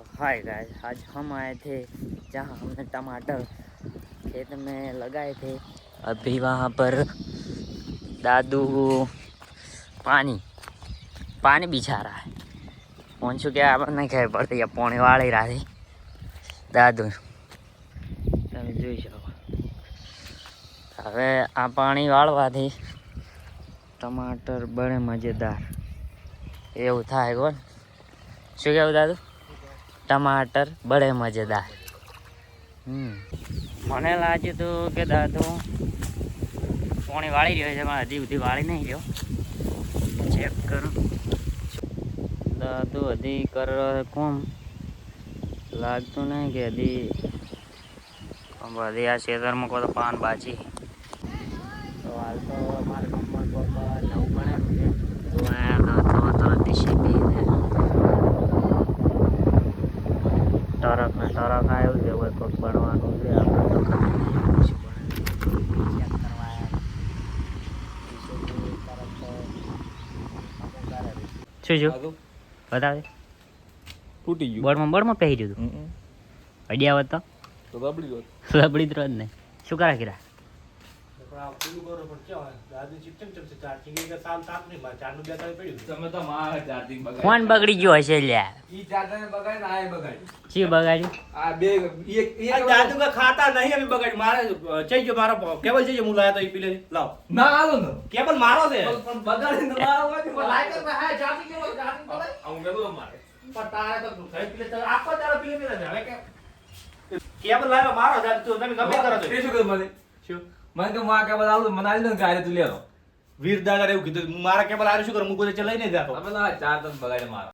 Hi guys, आज हम आए थे जहाँ हमने टमाटर खेत में लगाए थे। अभी वहाँ पर दादू पानी पानी बिछा रहा है। कौन छू क्या आप नहीं खबर पड़ती, पानी वाली रहा थी दादू તમે જોઈ શકો। હવે આ પાણી વાળવાથી ટમાટર બને મજેદાર એવું થાય। કોણ શું કહેવું દાદુ? टमाटर बड़े मज़ेदार। મને લાગ્યું હતું કે દાદુ પાણી વાળી રહ્યો છે, પણ હજી સુધી વાળી નહીં રહ્યો। ચેક કરો દાદુ હજી કરે કોમ લાગતું નહીં કે હજી બધી આ ખેતરમાં કોઈ તો પાન બાજી। તો હાલ તો મારા ગામમાં નવું ભણેલું છે તો આ ડીસીપી ટરક ને ટરક આવ્યું છે, કોઈ કોઈક ભણવાનું છે આપણે તો ખબર નહીં શું ભણે ચેક કરવા શું શું બતાવે તૂટી ગયું બળમાં પહેરી દીધું અડ્યા હોત તો રબડી હોત રબડી જ રોજ ને શું કરા કીરા ફોન બગડી ગયો હશે લ્યા શી બગાડ્યું આ બે એક દાદુ का खाता नहीं अभी बगड़ मारे चाहिए मारो केबल चाहिए मुंह लाया तो ये पीले लाओ ના આલો ને केबल मारो से પણ બગાડી ન લાવવાની પણ લાઈક પર હે જાતી કેવો જાતી બોલે હું કેતો મારે पर तारे तो खाई पीले तो आपको तारा पीले पीले है के केबल लाया मारो दादू तो તમે ગમે કરો એ શું કર મને શું મને કે માં કેબલ આલો મને આલી દે ગારે તું લેરો વીર દાદા એવું કીધું મારા કેબલ આરે શું કરું હું કોઈ ચલાઈ નહીં જાતો તમે ના ચાર તન બગાડે મારો